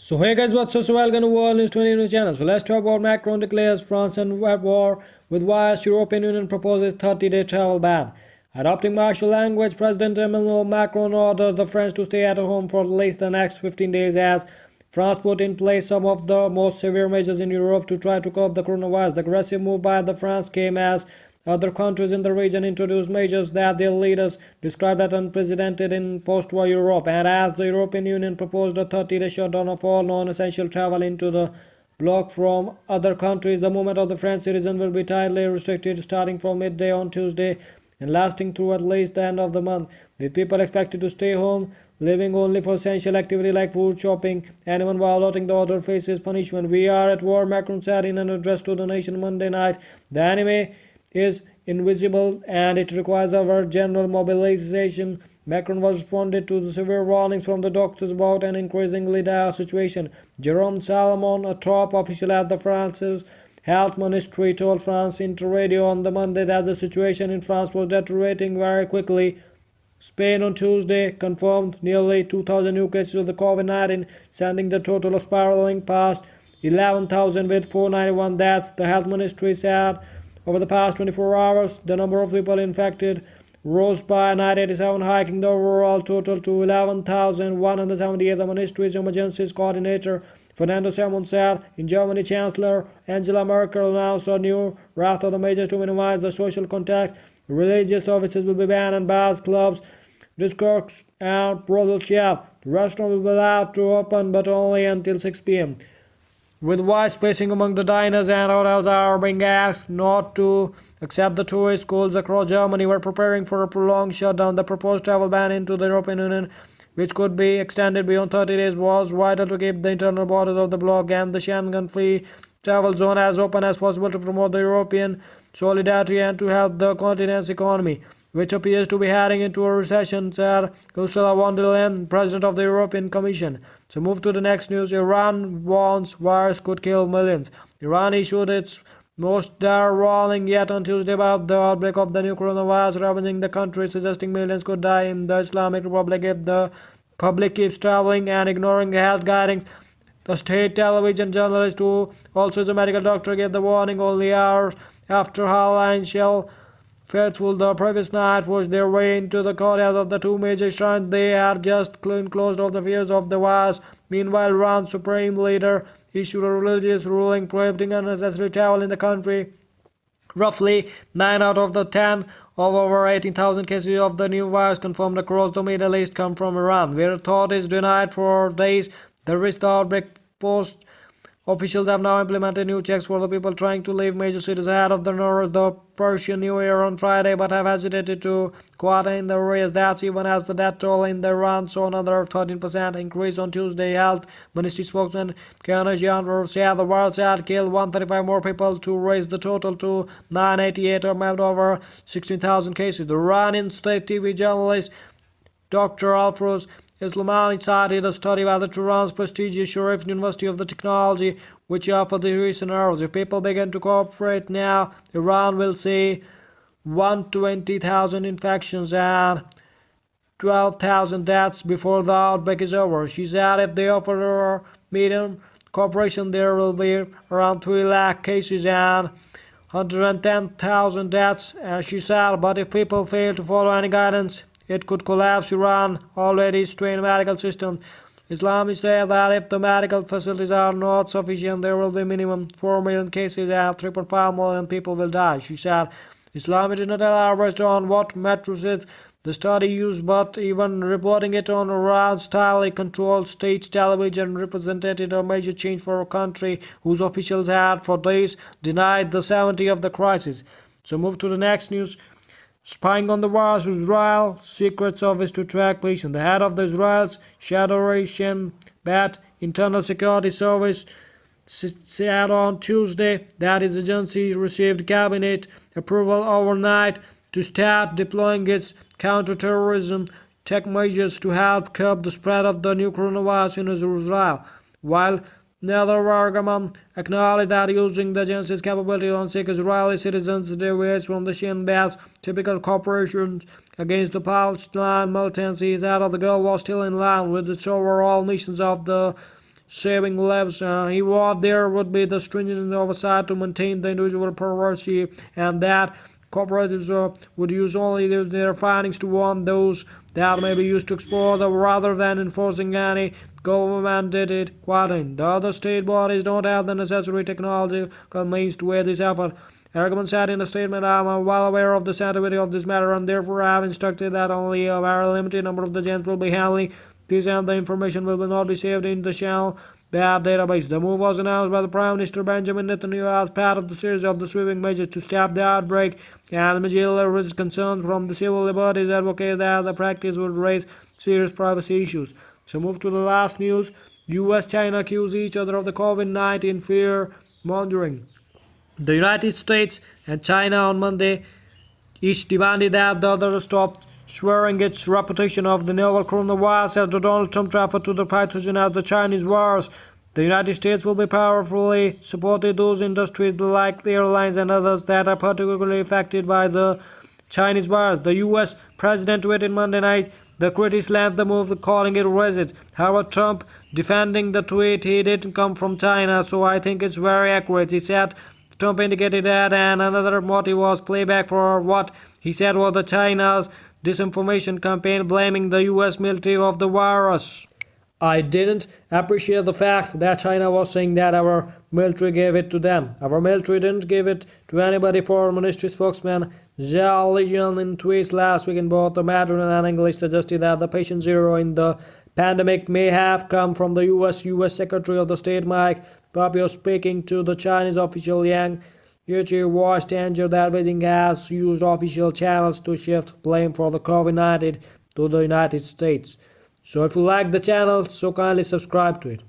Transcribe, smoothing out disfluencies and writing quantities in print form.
So hey guys, what's up? So welcome to World News 20 News channel. So let's talk about Macron declares France and at war with wires. European Union proposes 30-day travel ban. Adopting martial language, President Emmanuel Macron orders the French to stay at home for at least the next 15 days as France put in place some of the most severe measures in Europe to try to curb the coronavirus. The aggressive move by the France came as other countries in the region introduced measures that their leaders described as unprecedented in post-war Europe, and as the European Union proposed a 30-day shutdown of all non-essential travel into the bloc from other countries, the movement of the French citizens will be tightly restricted starting from midday on Tuesday and lasting through at least the end of the month, with people expected to stay home, living only for essential activity like food shopping. Anyone violating the order faces punishment. We are at war, Macron said in an address to the nation Monday night. The enemy is invisible and it requires our general mobilization. Macron was responded to the severe warnings from the doctors about an increasingly dire situation. Jerome Salomon, a top official at the France's Health Ministry, told France Interradio on the Monday that the situation in France was deteriorating very quickly. Spain on Tuesday confirmed nearly 2,000 new cases of the COVID-19, sending the total spiraling past 11,000 with 491 deaths. The health ministry said over the past 24 hours, the number of people infected rose by 987, hiking the overall total to 11,178. The ministry's emergencies coordinator Fernando Simon said. In Germany, Chancellor Angela Merkel announced a new raft of the measures to minimize the social contact. Religious services will be banned and bars, clubs, discotheques, and brothel shop. The restaurant will be allowed to open, but only until 6 p.m. With wide spacing among the diners, and hotels are being asked not to accept the tourist. Schools across Germany were preparing for a prolonged shutdown. The proposed travel ban into the European Union, which could be extended beyond 30 days, was vital to keep the internal borders of the bloc and the Schengen-free travel zone as open as possible to promote the European solidarity and to help the continent's economy, which appears to be heading into a recession, said Ursula von der Leyen, President of the European Commission. So move to the next news. Iran warns virus could kill millions. Iran issued its most dire warning yet on Tuesday about the outbreak of the new coronavirus ravaging the country, suggesting millions could die in the Islamic Republic if the public keeps traveling and ignoring health guidance. The state television journalist, who also is a medical doctor, gave the warning only hours after Hal Shell faithful the previous night pushed their way into the courtyard of the two major shrines they had just closed off the fears of the virus. Meanwhile, Iran's supreme leader issued a religious ruling prohibiting unnecessary travel in the country. Roughly 9 out of the 10 of over 18,000 cases of the new virus confirmed across the Middle East come from Iran, where authorities denied for days the risk the outbreak posed. Officials have now implemented new checks for the people trying to leave major cities ahead of the Nowruz, the Persian New Year, on Friday, but have hesitated to quarantine the raise deaths even as the death toll in Iran saw another 13% increase on Tuesday. Health Ministry spokesman Kanajan said the virus had killed 135 more people to raise the total to 988, or met over 16,000 cases. The Iranian state TV journalist Dr. Alfroz Islamani cited a study by the Tehran's prestigious Sharif University of the Technology, which offered the recent errors. If people begin to cooperate now, Iran will see 120,000 infections and 12,000 deaths before the outbreak is over. She said if they offer a medium cooperation, there will be around 3 lakh cases and 110,000 deaths, as she said. But if people fail to follow any guidance, it could collapse Iran's already strained medical system. Islamists say that if the medical facilities are not sufficient, there will be minimum 4 million cases and 3.5 million people will die. She said Islamists did not elaborate on what matrices the study used, but even reporting it on Iran's tightly controlled state television represented a major change for a country whose officials had for days denied the severity of the crisis. So move to the next news. Spying on the virus, Israel Secret Service to track patients. The head of the Israel's Shadoration Bat Internal Security Service said on Tuesday that his agency received cabinet approval overnight to start deploying its counterterrorism tech measures to help curb the spread of the new coronavirus in Israel, while Netherlands acknowledged that using the agency's capability on sick Israeli citizens deviates from the Shin Bet's typical cooperation against the Palestine militancy, that of the girl was still in line with its overall missions of the saving lives. He warned there would be the stringent oversight to maintain the individual privacy, and that corporations would use only their findings to warn those that may be used to explore them rather than enforcing any government-mandated quarantine. The other state bodies don't have the necessary technological means to aid this effort. Ergman said in a statement, "I am well aware of the sensitivity of this matter, and therefore I have instructed that only a very limited number of the gens will be handling this, and the information will not be saved in the shell bad database." The move was announced by the Prime Minister Benjamin Netanyahu as part of the series of the sweeping measures to stop the outbreak, and immediately raised concerns from the civil liberties advocates that the practice would raise serious privacy issues. So move to the last news. US-China accuse each other of the COVID-19 fear-mongering. The United States and China on Monday each demanded that the other stop swearing its reputation of the novel coronavirus as the Donald Trump referred to the pathogen as the Chinese virus. The United States will be powerfully supported those industries like the airlines and others that are particularly affected by the Chinese virus. The US president tweeted Monday night. The critics slammed the move, calling it racist. However, Trump defending the tweet, "He didn't come from China, so I think it's very accurate," he said. Trump indicated that, and another motive was playback for what he said was the China's disinformation campaign blaming the US military of the virus. "I didn't appreciate the fact that China was saying that our military gave it to them. Our military didn't give it to anybody," Foreign Ministry spokesman Zhao Lijian in tweets last week in both the Mandarin and English suggested that the patient zero in the pandemic may have come from the US Secretary of the State Mike Pompeo speaking to the Chinese official Yang Jiechi voiced danger that Beijing has used official channels to shift blame for the COVID-19 to the United States. So if you like the channel, so kindly subscribe to it.